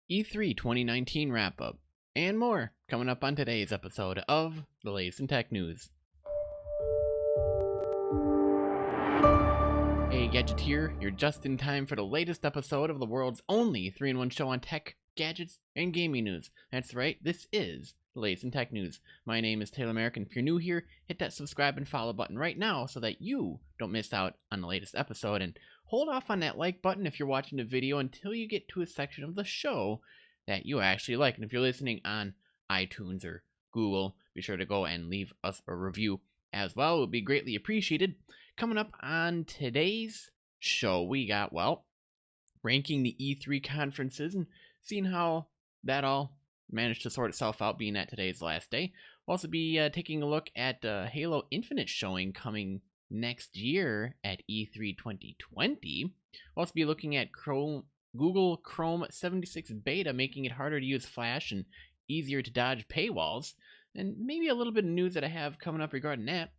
E3 2019 wrap-up, and more coming up on today's episode of the latest in tech news. Hey Gadgeteer, you're just in time for the latest episode of the world's only 3-in-1 show on tech, gadgets, and gaming news. That's right, this is the latest in tech news. My name is Taylor Merrick, and if you're new here, hit that subscribe and follow button right now so that you don't miss out on the latest episode, and hold off on that like button if you're watching the video until you get to a section of the show that you actually like. And if you're listening on iTunes or Google, be sure to go and leave us a review as well. It would be greatly appreciated. Coming up on today's show, we got, ranking the E3 conferences and seeing how that all managed to sort itself out, being that today's last day. We'll also be taking a look at Halo Infinite showing coming next year at E3 2020. We'll also be looking at Google Chrome 76 beta, making it harder to use Flash and easier to dodge paywalls, and maybe a little bit of news that I have coming up regarding that.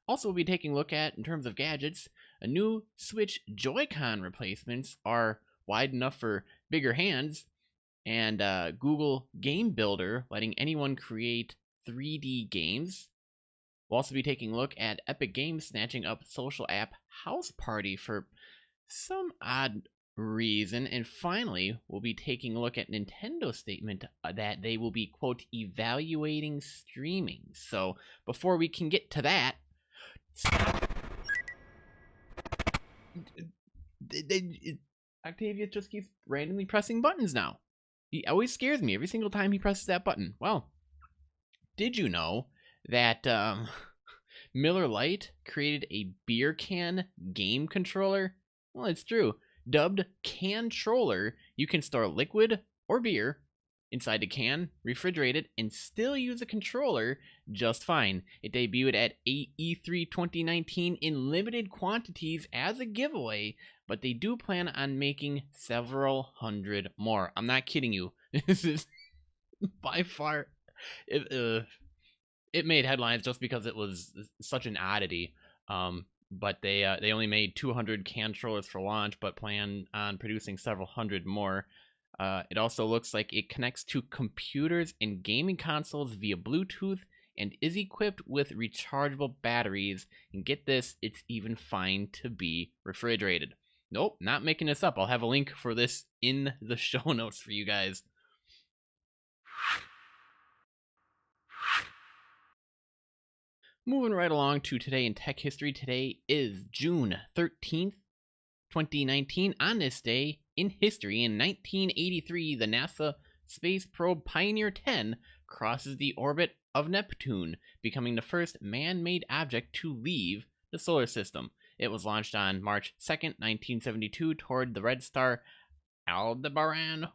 Also, we'll be taking a look at, in terms of gadgets, a new Switch JoyCon replacements are wide enough for bigger hands, and Google Game Builder letting anyone create 3D games. We'll also be taking a look at Epic Games snatching up social app House Party for some odd reason. And finally, we'll be taking a look at Nintendo's statement that they will be, quote, evaluating streaming. So before we can get to that, Octavius just keeps randomly pressing buttons now. He always scares me every single time he presses that button. Well, did you know that Miller Lite created a beer can game controller? Well, it's true. Dubbed Can-troller, you can store liquid or beer inside the can, refrigerate it, and still use a controller just fine. It debuted at E3 2019 in limited quantities as a giveaway, but they do plan on making several hundred more. I'm not kidding you. This is by far... It made headlines just because it was such an oddity. But they only made 200 can-trollers for launch, but plan on producing several hundred more. It also looks like it connects to computers and gaming consoles via Bluetooth and is equipped with rechargeable batteries. And get this, it's even fine to be refrigerated. Nope, not making this up. I'll have a link for this in the show notes for you guys. Moving right along to today in tech history. Today is June 13th, 2019. On this day in history, in 1983, the NASA space probe Pioneer 10 crosses the orbit of Neptune, becoming the first man-made object to leave the solar system. It was launched on March 2nd, 1972, toward the red star Aldebaran,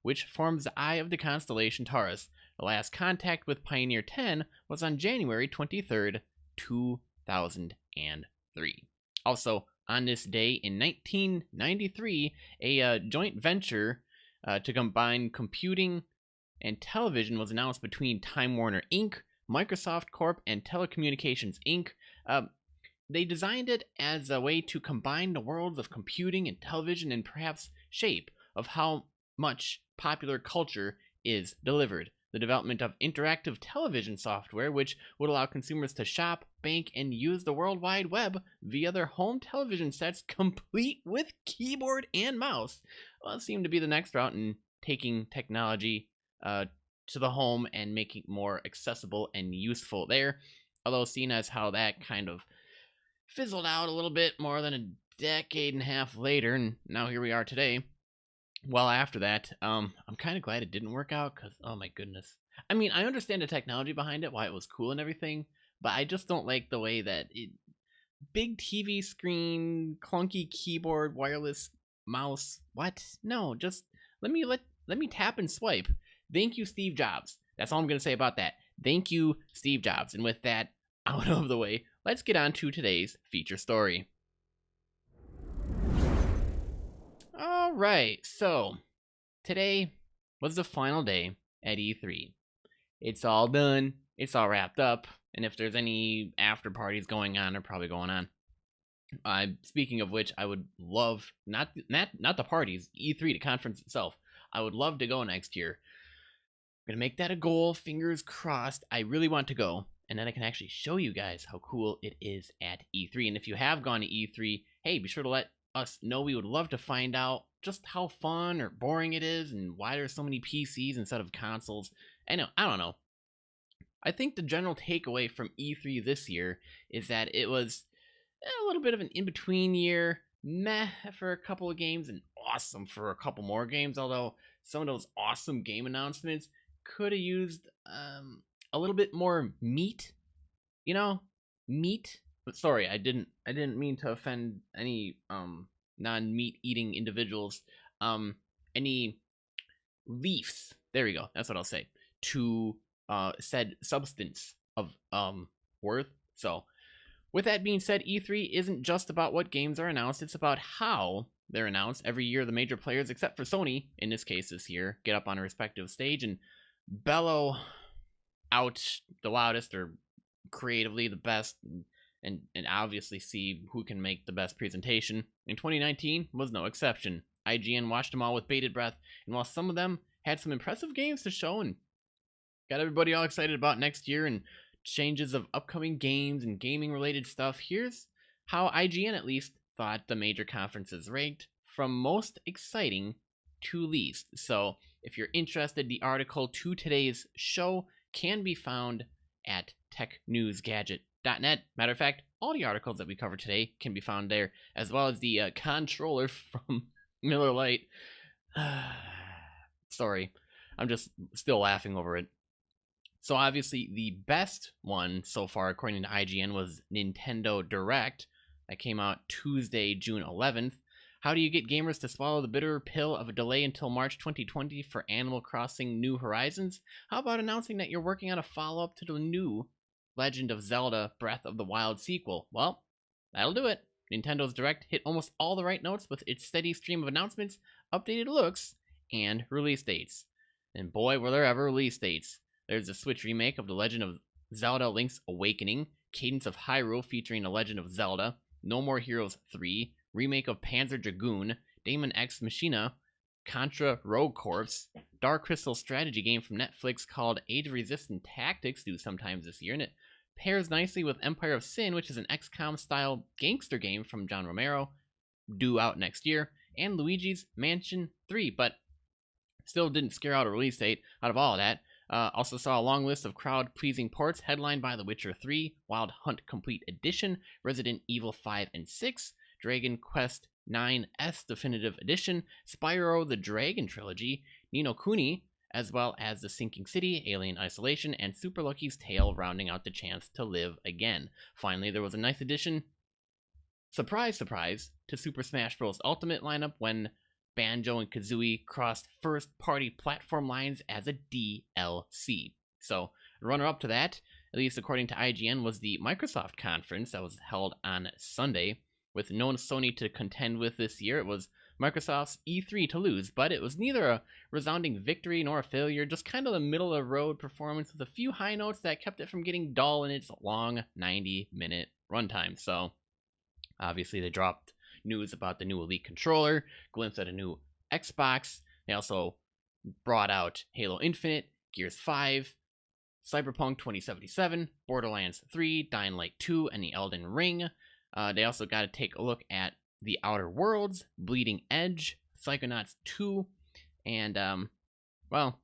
which forms the eye of the constellation Taurus. The last contact with Pioneer 10 was on January 23rd, 2003. Also, on this day in 1993, a joint venture to combine computing and television was announced between Time Warner Inc., Microsoft Corp., and Telecommunications Inc. They designed it as a way to combine the worlds of computing and television and perhaps shape of how much popular culture is delivered. The development of interactive television software, which would allow consumers to shop, bank, and use the World Wide Web via their home television sets, complete with keyboard and mouse, seemed to be the next route in taking technology to the home and making it more accessible and useful there. Although seen as how that kind of fizzled out a little bit more than a decade and a half later, and now here we are today. Well, after that, I'm kind of glad it didn't work out, because, oh my goodness. I mean, I understand the technology behind it, why it was cool and everything, but I just don't like the way that big TV screen, clunky keyboard, wireless mouse, what? No, just let me tap and swipe. Thank you, Steve Jobs. That's all I'm going to say about that. Thank you, Steve Jobs. And with that out of the way, let's get on to today's feature story. Alright, so today was the final day at E3. It's all done, it's all wrapped up, and if there's any after parties going on, they're probably going on. Speaking of which, I would love, not the parties, E3, the conference itself. I would love to go next year. I'm gonna make that a goal, fingers crossed. I really want to go, and then I can actually show you guys how cool it is at E3. And if you have gone to E3, hey, be sure to let us know. We would love to find out just how fun or boring it is and why there's so many PCs instead of consoles. I don't know. I think the general takeaway from E3 this year is that it was a little bit of an in-between year, meh for a couple of games and awesome for a couple more games, although some of those awesome game announcements could have used a little bit more meat, meat. But sorry, I didn't mean to offend any non-meat eating individuals. Any leaves, there we go, that's what I'll say, to said substance of worth. So with that being said, E3 isn't just about what games are announced, it's about how they're announced. Every year, the major players, except for Sony, in this case this year, get up on a respective stage and bellow out the loudest or creatively the best, and obviously see who can make the best presentation. And 2019 was no exception. IGN watched them all with bated breath, and while some of them had some impressive games to show and got everybody all excited about next year and changes of upcoming games and gaming related stuff, here's how IGN at least thought the major conferences ranked from most exciting to least. So if you're interested, the article to today's show can be found at TechNewsGadget.net. Matter of fact, all the articles that we cover today can be found there, as well as the controller from Miller Lite. Sorry, I'm just still laughing over it. So obviously the best one so far, according to IGN, was Nintendo Direct. That came out Tuesday, June 11th. How do you get gamers to swallow the bitter pill of a delay until March 2020 for Animal Crossing New Horizons? How about announcing that you're working on a follow-up to the new Legend of Zelda Breath of the Wild sequel? Well, that'll do it. Nintendo's Direct hit almost all the right notes with its steady stream of announcements, updated looks, and release dates. And boy, were there ever release dates. There's a Switch remake of The Legend of Zelda Link's Awakening, Cadence of Hyrule featuring The Legend of Zelda, No More Heroes 3, remake of Panzer Dragoon, Daemon X Machina, Contra Rogue Corps, Dark Crystal strategy game from Netflix called Age-Resistant Tactics, due sometimes this year, and it pairs nicely with Empire of Sin, which is an XCOM-style gangster game from John Romero, due out next year, and Luigi's Mansion 3, but still didn't scare out a release date out of all of that. Also saw a long list of crowd-pleasing ports headlined by The Witcher 3, Wild Hunt Complete Edition, Resident Evil 5 and 6, Dragon Quest IX's Definitive Edition, Spyro the Dragon Trilogy, Ni no Kuni, as well as The Sinking City, Alien Isolation, and Super Lucky's Tale rounding out the chance to live again. Finally, there was a nice addition, surprise, surprise, to Super Smash Bros. Ultimate lineup when Banjo and Kazooie crossed first-party platform lines as a DLC. So, runner-up to that, at least according to IGN, was the Microsoft conference that was held on Sunday. With no Sony to contend with this year, it was Microsoft's E3 to lose, but it was neither a resounding victory nor a failure, just kind of the middle-of-the-road performance with a few high notes that kept it from getting dull in its long 90-minute runtime. So, obviously, they dropped news about the new Elite controller, glimpse at a new Xbox. They also brought out Halo Infinite, Gears 5, Cyberpunk 2077, Borderlands 3, Dying Light 2, and the Elden Ring. They also got to take a look at The Outer Worlds, Bleeding Edge, Psychonauts 2, and, well,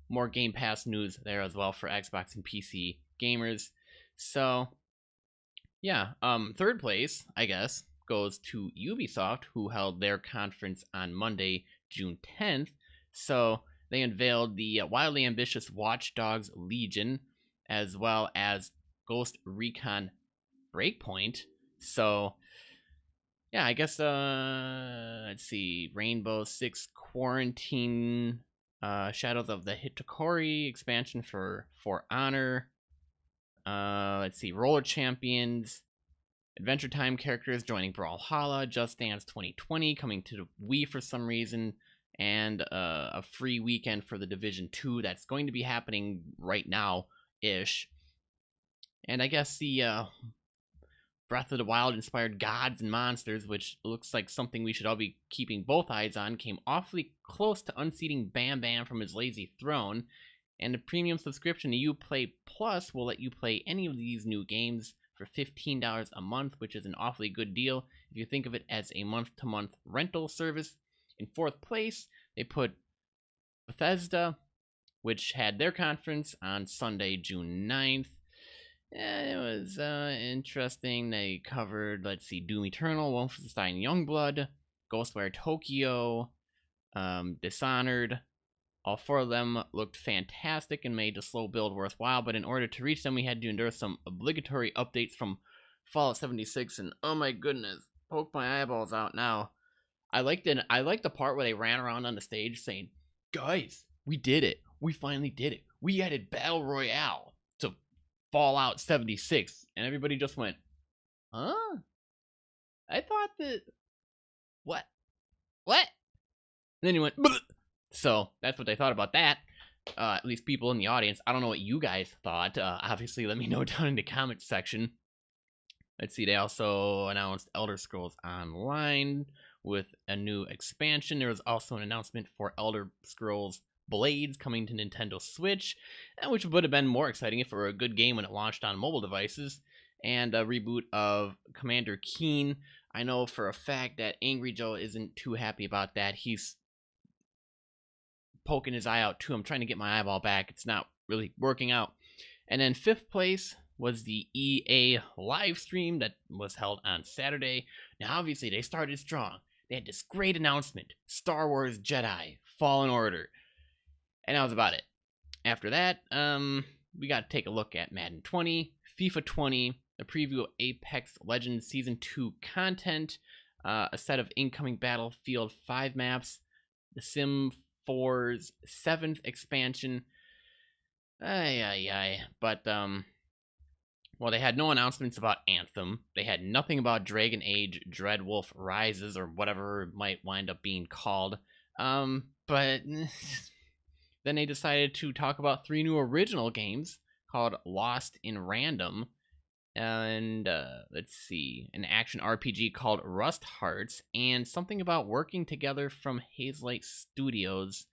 more Game Pass news there as well for Xbox and PC gamers. So, yeah, third place, I guess, goes to Ubisoft, who held their conference on Monday, June 10th. So they unveiled the wildly ambitious Watch Dogs Legion, as well as Ghost Recon Breakpoint. So, yeah, I guess, let's see, Rainbow Six Quarantine, Shadows of the Hitakori expansion for Honor. Let's see, Roller Champions, Adventure Time characters joining Brawlhalla, Just Dance 2020 coming to the Wii for some reason, and a free weekend for the Division 2 that's going to be happening right now-ish. And I guess the Breath of the Wild inspired Gods and Monsters, which looks like something we should all be keeping both eyes on, came awfully close to unseating Bam Bam from his lazy throne. And a premium subscription to Uplay Plus will let you play any of these new games for $15 a month, which is an awfully good deal if you think of it as a month-to-month rental service. In fourth place, they put Bethesda, which had their conference on Sunday, June 9th. It was interesting. They covered, let's see, Doom Eternal, Wolfenstein Youngblood, Ghostwire Tokyo, Dishonored. All four of them looked fantastic and made the slow build worthwhile, but in order to reach them, we had to endure some obligatory updates from Fallout 76, and oh my goodness, poke my eyeballs out now. I liked the part where they ran around on the stage saying, "Guys, we did it. We finally did it. We added Battle Royale to Fallout 76," and everybody just went, "Huh? I thought that... What? And then he went, "Bleh." So that's what they thought about that. At least people in the audience. I don't know what you guys thought. Obviously, let me know down in the comments section. Let's see, they also announced Elder Scrolls Online with a new expansion. There was also an announcement for Elder Scrolls Blades coming to Nintendo Switch, which would have been more exciting if it were a good game when it launched on mobile devices. And a reboot of Commander Keen. I know for a fact that Angry Joe isn't too happy about that. He's poking his eye out too. I'm trying to get my eyeball back. It's not really working out. And then fifth place was the EA live stream that was held on Saturday. Now, obviously, they started strong. They had this great announcement, Star Wars Jedi Fallen Order. And that was about it. After that, we got to take a look at Madden 20, FIFA 20, a preview of Apex Legends Season 2 content, a set of incoming Battlefield 5 maps, the Sim 4's 7th expansion. But, well, they had no announcements about Anthem. They had nothing about Dragon Age Dreadwolf Rises, or whatever it might wind up being called. But then they decided to talk about 3 new original games called Lost in Random, and let's see, an action RPG called Rust Hearts, and something about working together from Hazelight Studios.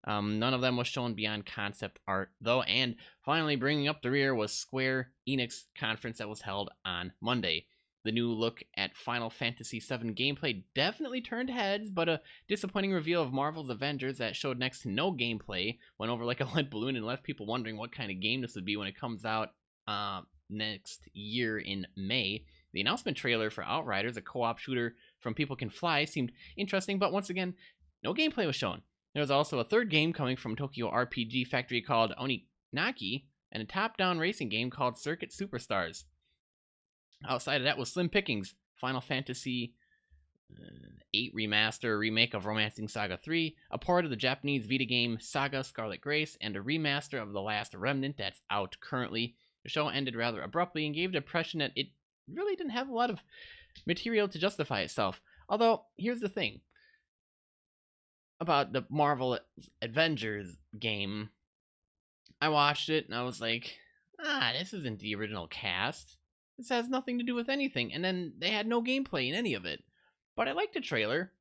None of them was shown beyond concept art, though, and finally bringing up the rear was Square Enix conference that was held on Monday. The new look at Final Fantasy VII gameplay definitely turned heads, but a disappointing reveal of Marvel's Avengers that showed next to no gameplay went over like a lead balloon and left people wondering what kind of game this would be when it comes out next year in May. The announcement trailer for Outriders, a co-op shooter from People Can Fly, seemed interesting, but once again, no gameplay was shown. There was also a third game coming from Tokyo RPG Factory called Oninaki, and a top-down racing game called Circuit Superstars. Outside of that was slim pickings. Final Fantasy VIII Remaster, remake of Romancing Saga 3, a port of the Japanese Vita game Saga Scarlet Grace, and a remaster of The Last Remnant that's out currently. The show ended rather abruptly and gave the impression that it really didn't have a lot of material to justify itself. Although, here's the thing about the Marvel Avengers game. I watched it and I was like, this isn't the original cast. This has nothing to do with anything. And then they had no gameplay in any of it. But I liked the trailer.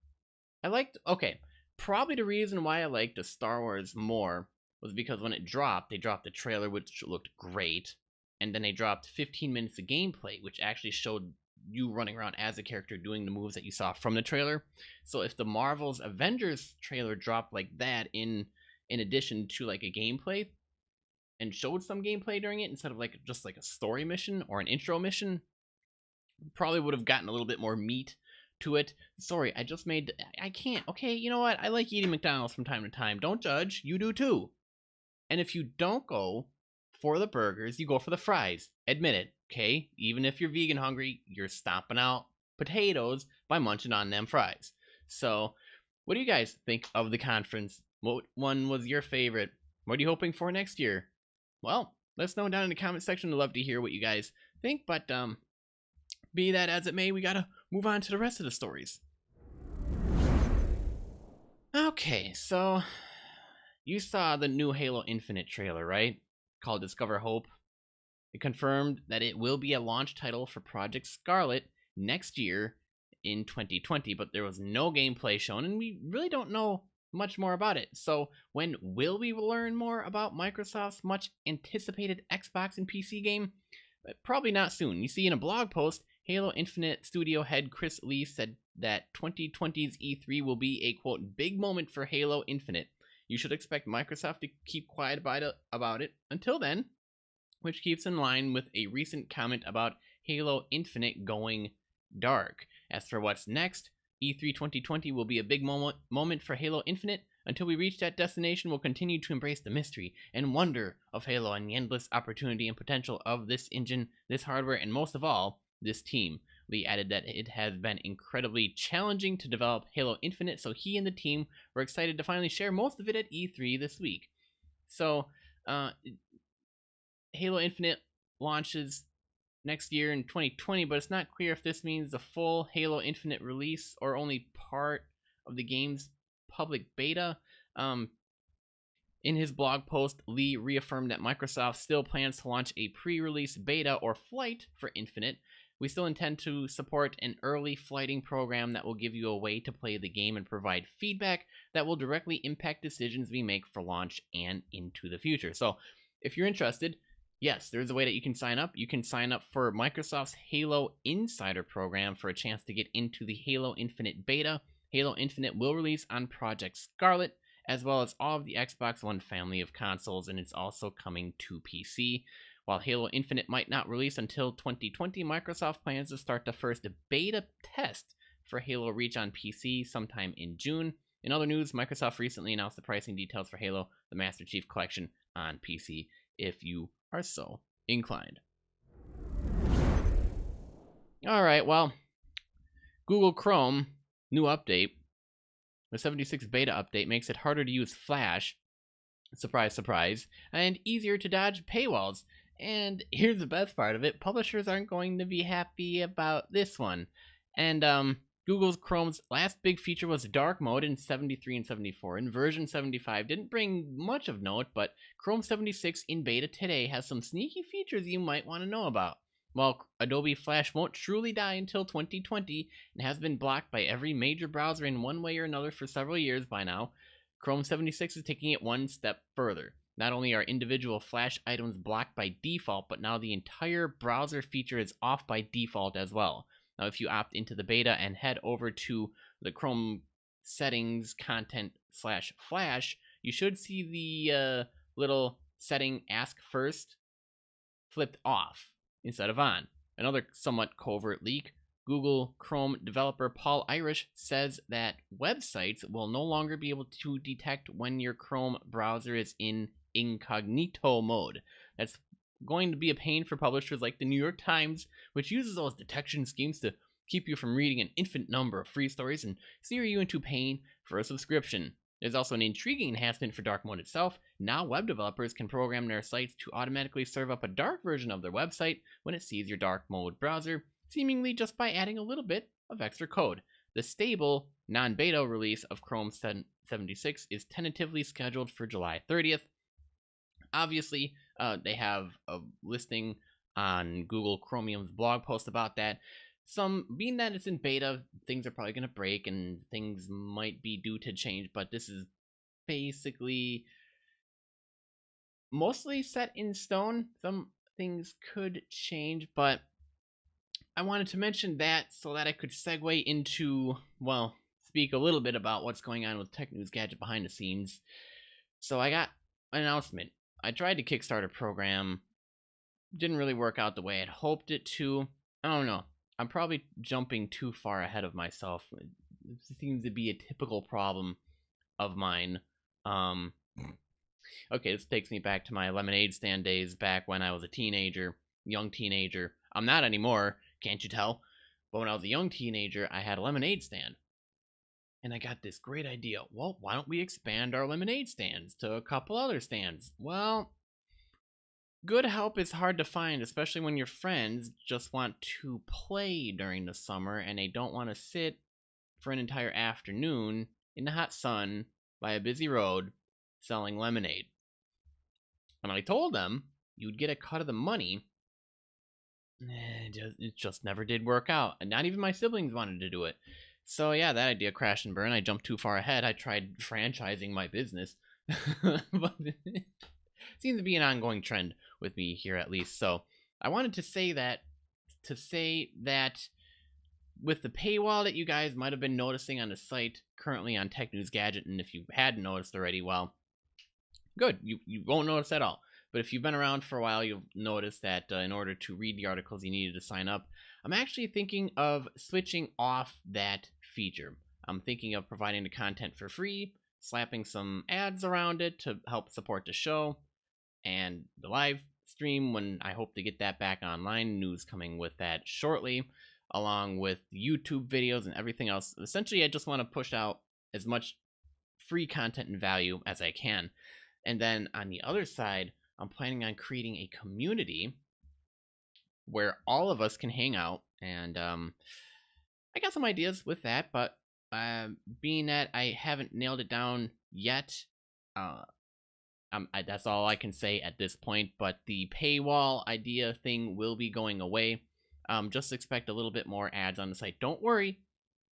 Probably the reason why I liked the Star Wars more was because when it dropped, they dropped the trailer, which looked great. And then they dropped 15 minutes of gameplay, which actually showed you running around as a character doing the moves that you saw from the trailer. So if the Marvel's Avengers trailer dropped like that in addition to like a gameplay and showed some gameplay during it instead of like just like a story mission or an intro mission, probably would have gotten a little bit more meat to it. Sorry, I can't. Okay, you know what? I like eating McDonald's from time to time. Don't judge. You do too. And if you don't go for the burgers, you go for the fries. Admit it, okay? Even if you're vegan hungry, you're stomping out potatoes by munching on them fries. So, what do you guys think of the conference? What one was your favorite? What are you hoping for next year? Well, let us know down in the comment section. I'd love to hear what you guys think, but be that as it may, we gotta move on to the rest of the stories. Okay, so you saw the new Halo Infinite trailer, right? Called Discover Hope. It confirmed that it will be a launch title for Project Scarlet next year in 2020, but there was no gameplay shown, and we really don't know much more about it. So when will we learn more about Microsoft's much anticipated Xbox and PC game? Probably not soon. You see, in a blog post, Halo Infinite studio head Chris Lee said that 2020's E3 will be a, quote, big moment for Halo Infinite. You should expect Microsoft to keep quiet about it until then, which keeps in line with a recent comment about Halo Infinite going dark. As for what's next, E3 2020 will be a big moment for Halo Infinite. Until we reach that destination, we'll continue to embrace the mystery and wonder of Halo and the endless opportunity and potential of this engine, this hardware, and most of all, this team. Lee added that it has been incredibly challenging to develop Halo Infinite, so he and the team were excited to finally share most of it at E3 this week. So, Halo Infinite launches next year in 2020, but it's not clear if this means the full Halo Infinite release or only part of the game's public beta. In his blog post, Lee reaffirmed that Microsoft still plans to launch a pre-release beta or flight for Infinite. We still intend to support an early flighting program that will give you a way to play the game and provide feedback that will directly impact decisions we make for launch and into the future. So, if you're interested, yes, there's a way that you can sign up. You can sign up for Microsoft's Halo Insider program for a chance to get into the Halo Infinite beta. Halo Infinite will release on Project Scarlet, as well as all of the Xbox One family of consoles, and it's also coming to PC. While Halo Infinite might not release until 2020, Microsoft plans to start the first beta test for Halo Reach on PC sometime in June. In other news, Microsoft recently announced the pricing details for Halo, the Master Chief Collection on PC, if you are so inclined. Alright, well, Google Chrome, new update, the 76 beta update makes it harder to use Flash, surprise, surprise, and easier to dodge paywalls. And here's the best part of it, publishers aren't going to be happy about this one. And Google's Chrome's last big feature was dark mode in 73 and 74, and version 75 didn't bring much of note, but Chrome 76 in beta today has some sneaky features you might want to know about. While Adobe Flash won't truly die until 2020 and has been blocked by every major browser in one way or another for several years by now, Chrome 76 is taking it one step further. Not only are individual Flash items blocked by default, but now the entire browser feature is off by default as well. Now, if you opt into the beta and head over to the Chrome settings content /Flash, you should see the little setting ask first flipped off instead of on. Another somewhat covert leak, Google Chrome developer Paul Irish says that websites will no longer be able to detect when your Chrome browser is in incognito mode. That's going to be a pain for publishers like the New York Times, which uses those detection schemes to keep you from reading an infinite number of free stories and steer you into paying for a subscription. There's also an intriguing enhancement for dark mode itself. Now web developers can program their sites to automatically serve up a dark version of their website when it sees your dark mode browser, seemingly just by adding a little bit of extra code. The stable, non-beta release of Chrome 76 is tentatively scheduled for July 30th. Obviously, they have a listing on Google Chromium's blog post about that. Being that it's in beta, things are probably going to break and things might be due to change, but this is basically mostly set in stone. Some things could change, but I wanted to mention that so that I could segue into, well, speak a little bit about what's going on with TechNewsGadget behind the scenes. So I got an announcement. I tried to kickstart a program. Didn't really work out the way I'd hoped it to. I don't know. I'm probably jumping too far ahead of myself. It seems to be a typical problem of mine. Okay, this takes me back to my lemonade stand days back when I was a teenager, young teenager. I'm not anymore, can't you tell? But when I was a young teenager, I had a lemonade stand. And I got this great idea. Well, why don't we expand our lemonade stands to a couple other stands? Well, good help is hard to find, especially when your friends just want to play during the summer and they don't want to sit for an entire afternoon in the hot sun by a busy road selling lemonade. And I told them you'd get a cut of the money it just never did work out. And not even my siblings wanted to do it. So yeah, that idea crashed and burned. I jumped too far ahead. I tried franchising my business. But it seems to be an ongoing trend with me here, at least. So I wanted to say that with the paywall that you guys might have been noticing on the site currently on TechNewsGadget, and if you hadn't noticed already, well, good, you won't notice at all. But if you've been around for a while, you'll notice that in order to read the articles, you needed to sign up. I'm actually thinking of switching off that feature. I'm thinking of providing the content for free, slapping some ads around it to help support the show, and the live stream when I hope to get that back online. News coming with that shortly, along with YouTube videos and everything else. Essentially, I just want to push out as much free content and value as I can. And then on the other side, I'm planning on creating a community where all of us can hang out. And I got some ideas with that, but being that I haven't nailed it down yet, that's all I can say at this point. But the paywall idea thing will be going away. Just expect a little bit more ads on the site. Don't worry,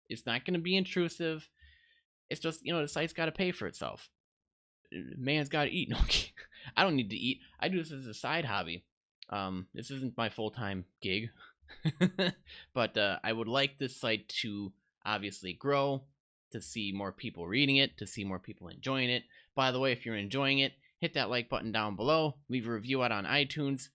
it's not going to be intrusive. It's just, the site's got to pay for itself. Man's got to eat. No, I don't need to eat. I do this as a side hobby. This isn't my full-time gig. But I would like this site to obviously grow, to see more people reading it, to see more people enjoying it. By the way, if you're enjoying it, hit that like button down below. Leave a review out on iTunes.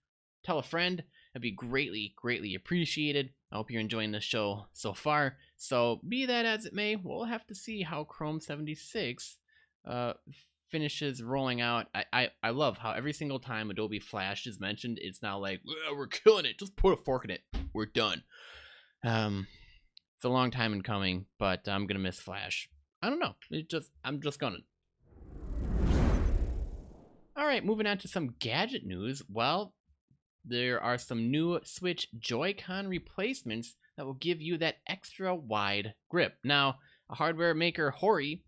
Tell a friend. That'd be greatly, greatly appreciated. I hope you're enjoying the show so far. So be that as it may, we'll have to see how Chrome 76 finishes rolling out. I love how every single time Adobe Flash is mentioned, it's now like, we're killing it. Just put a fork in it. We're done. It's a long time in coming, but I'm gonna miss Flash. I don't know. I'm just gonna. All right, moving on to some gadget news. Well, there are some new Switch JoyCon replacements that will give you that extra wide grip. Now, a hardware maker, Hori,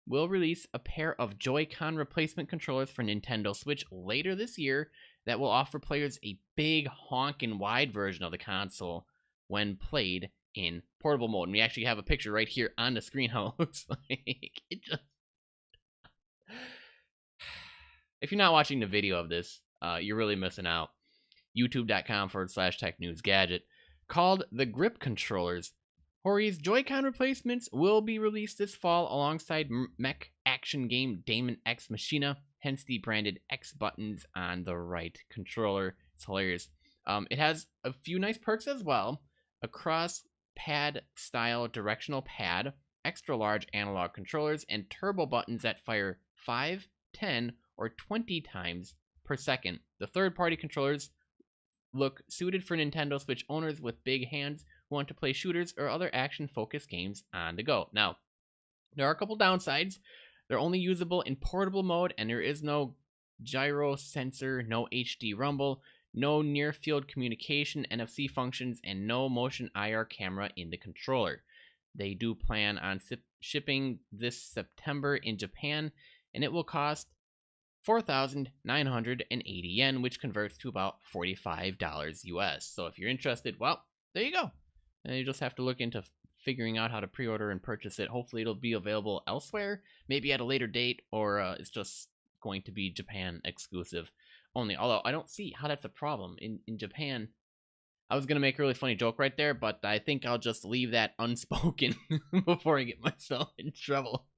will release a pair of JoyCon replacement controllers for Nintendo Switch later this year that will offer players a big honkin' wide version of the console when played in portable mode. And we actually have a picture right here on the screen how it looks like. If you're not watching the video of this, you're really missing out. YouTube.com/TechNewsGadget. Called the Grip Controllers. Hori's Joy-Con replacements will be released this fall alongside mech action game Daemon X Machina, hence the branded X buttons on the right controller. It's hilarious. It has a few nice perks as well. A cross pad style directional pad, extra large analog controllers, and turbo buttons that fire 5, 10, or 20 times per second. The third-party controllers look suited for Nintendo Switch owners with big hands who want to play shooters or other action-focused games on the go. Now, there are a couple downsides. They're only usable in portable mode, and there is no gyro sensor, no HD rumble, no near-field communication, NFC functions, and no motion IR camera in the controller. They do plan on shipping this September in Japan, and it will cost 4,980 yen, which converts to about $45 US. So if you're interested, well, there you go. And you just have to look into figuring out how to pre-order and purchase it. Hopefully it'll be available elsewhere, maybe at a later date, or it's just going to be Japan exclusive only. Although I don't see how that's a problem. In Japan, I was going to make a really funny joke right there, but I think I'll just leave that unspoken before I get myself in trouble.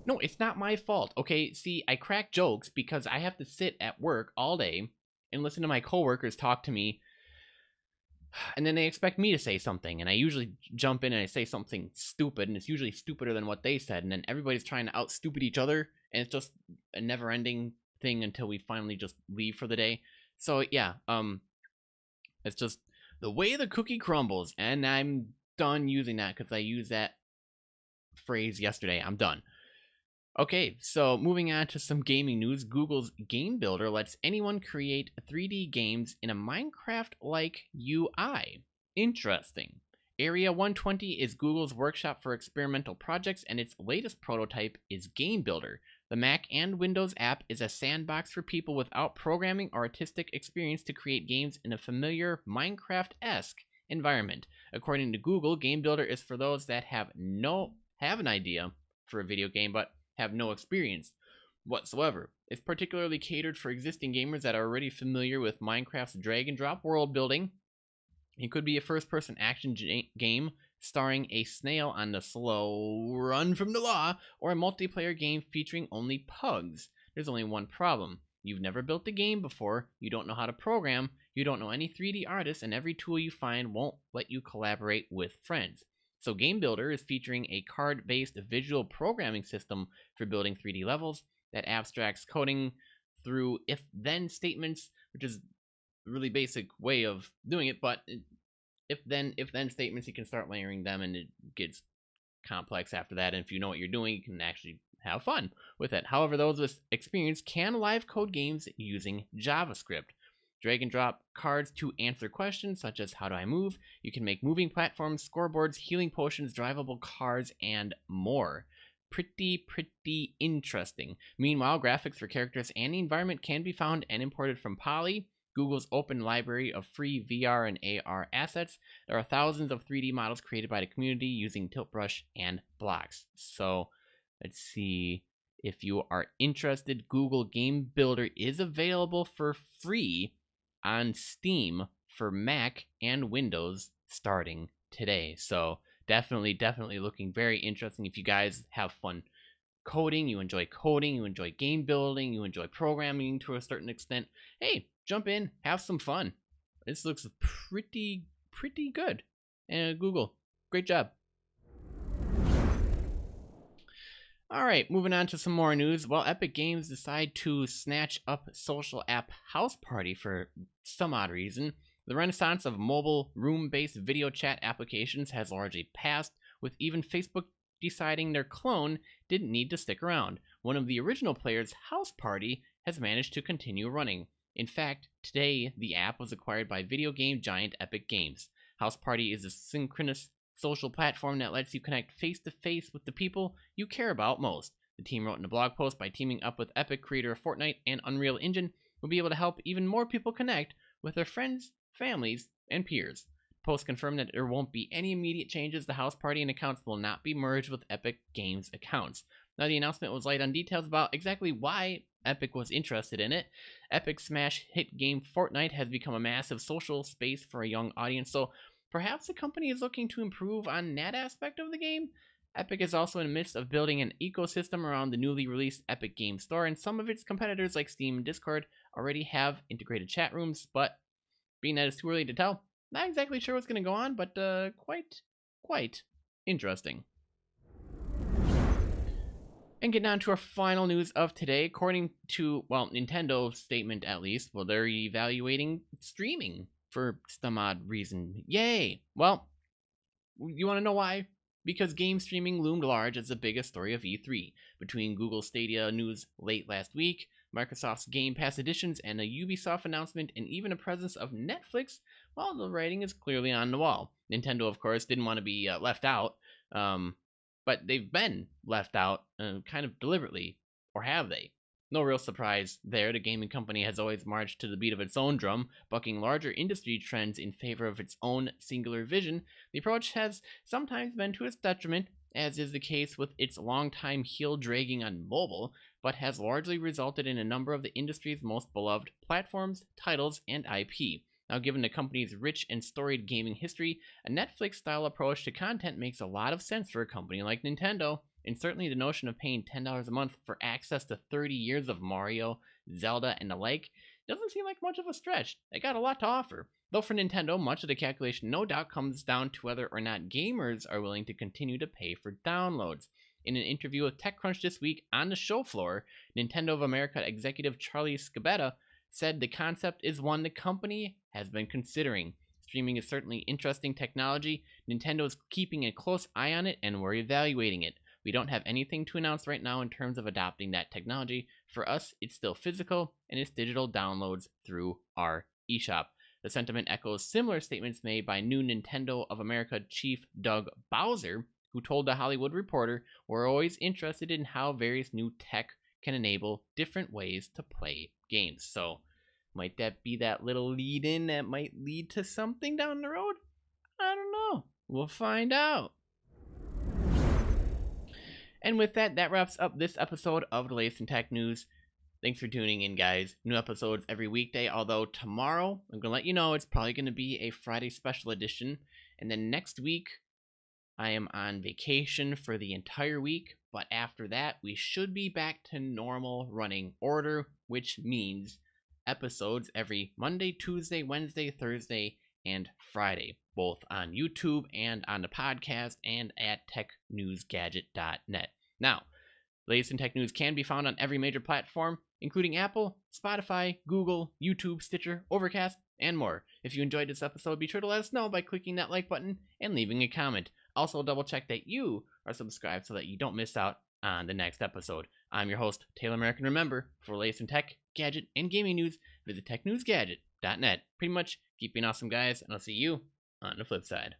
No, it's not my fault, okay? See, I crack jokes because I have to sit at work all day and listen to my coworkers talk to me, and then they expect me to say something, and I usually jump in and I say something stupid, and it's usually stupider than what they said, and then everybody's trying to out-stupid each other, and it's just a never-ending thing until we finally just leave for the day. So, yeah, it's just the way the cookie crumbles, and I'm done using that because I used that phrase yesterday. I'm done. Okay, so moving on to some gaming news. Google's Game Builder lets anyone create 3D games in a Minecraft-like UI. Interesting. Area 120 is Google's workshop for experimental projects, and its latest prototype is Game Builder, The Mac and Windows app is a sandbox for people without programming or artistic experience to create games in a familiar Minecraft-esque environment. According to Google, Game Builder is for those that have an idea for a video game but have no experience whatsoever. It's particularly catered for existing gamers that are already familiar with Minecraft's drag and drop world building. It could be a first-person action game starring a snail on the slow run from the law, or a multiplayer game featuring only pugs. There's only one problem. You've never built a game before, you don't know how to program, you don't know any 3D artists, and every tool you find won't let you collaborate with friends. So Game Builder is featuring a card-based visual programming system for building 3D levels that abstracts coding through if-then statements, which is a really basic way of doing it, but if-then statements, you can start layering them, and it gets complex after that, and if you know what you're doing, you can actually have fun with it. However, those with experience can live code games using JavaScript. Drag and drop cards to answer questions such as how do I move? You can make moving platforms, scoreboards, healing potions, drivable cars, and more. Pretty interesting. Meanwhile, graphics for characters and the environment can be found and imported from Poly, Google's open library of free VR and AR assets. There are thousands of 3D models created by the community using Tilt Brush and blocks. So let's see. If you are interested, Google Game Builder is available for free on Steam for Mac and Windows starting today. So definitely looking very interesting. If you guys have fun coding, you enjoy game building, you enjoy programming to a certain extent, hey, jump in, have some fun. This looks pretty good. And Google, great job. Alright, moving on to some more news. Well, Epic Games decide to snatch up social app House Party for some odd reason. The renaissance of mobile, room-based video chat applications has largely passed, with even Facebook deciding their clone didn't need to stick around. One of the original players, House Party, has managed to continue running. In fact, today, the app was acquired by video game giant Epic Games. House Party is a synchronous social platform that lets you connect face-to-face with the people you care about most. The team wrote in a blog post, by teaming up with Epic, creator of Fortnite and Unreal Engine, we'll be able to help even more people connect with their friends, families, and peers. The post confirmed that there won't be any immediate changes. The House Party and accounts will not be merged with Epic Games accounts. Now, the announcement was light on details about exactly why Epic was interested in it. Epic's smash hit game Fortnite has become a massive social space for a young audience, so perhaps the company is looking to improve on that aspect of the game. Epic is also in the midst of building an ecosystem around the newly released Epic Games Store, and some of its competitors like Steam and Discord already have integrated chat rooms, but being that it's too early to tell, not exactly sure what's going to go on, but quite interesting. And getting on to our final news of today, according to, well, Nintendo's statement at least, well, they're evaluating streaming for some odd reason. Yay! Well, you want to know why? Because game streaming loomed large as the biggest story of E3. Between Google Stadia news late last week, Microsoft's Game Pass editions, and a Ubisoft announcement, and even a presence of Netflix, well, the writing is clearly on the wall. Nintendo, of course, didn't want to be left out, but they've been left out kind of deliberately, or have they? No real surprise there. The gaming company has always marched to the beat of its own drum, bucking larger industry trends in favor of its own singular vision. The approach has sometimes been to its detriment, as is the case with its longtime heel dragging on mobile, but has largely resulted in a number of the industry's most beloved platforms, titles, and IP. Now, given the company's rich and storied gaming history, a Netflix-style approach to content makes a lot of sense for a company like Nintendo. And certainly the notion of paying $10 a month for access to 30 years of Mario, Zelda, and the like doesn't seem like much of a stretch. They got a lot to offer. Though for Nintendo, much of the calculation no doubt comes down to whether or not gamers are willing to continue to pay for downloads. In an interview with TechCrunch this week on the show floor, Nintendo of America executive Charlie Scabetta said the concept is one the company has been considering. Streaming is certainly interesting technology. Nintendo is keeping a close eye on it, and we're evaluating it. We don't have anything to announce right now in terms of adopting that technology. For us, it's still physical, and it's digital downloads through our eShop. The sentiment echoes similar statements made by new Nintendo of America chief Doug Bowser, who told The Hollywood Reporter, "We're always interested in how various new tech can enable different ways to play games. So, might that be that little lead in that might lead to something down the road? I don't know. We'll find out. And with that, that wraps up this episode of the latest in tech news. Thanks for tuning in, guys. New episodes every weekday, although tomorrow, I'm going to let you know, it's probably going to be a Friday special edition. And then next week, I am on vacation for the entire week. But after that, we should be back to normal running order, which means episodes every Monday, Tuesday, Wednesday, Thursday, and Friday, both on YouTube and on the podcast and at TechNewsGadget.net. Now, latest in tech news can be found on every major platform, including Apple, Spotify, Google, YouTube, Stitcher, Overcast, and more. If you enjoyed this episode, be sure to let us know by clicking that like button and leaving a comment. Also, double check that you are subscribed so that you don't miss out on the next episode. I'm your host, Taylor American. Remember, for the latest in tech, gadget, and gaming news, visit TechNewsGadget.net. Pretty much, keep being awesome, guys, and I'll see you on the flip side.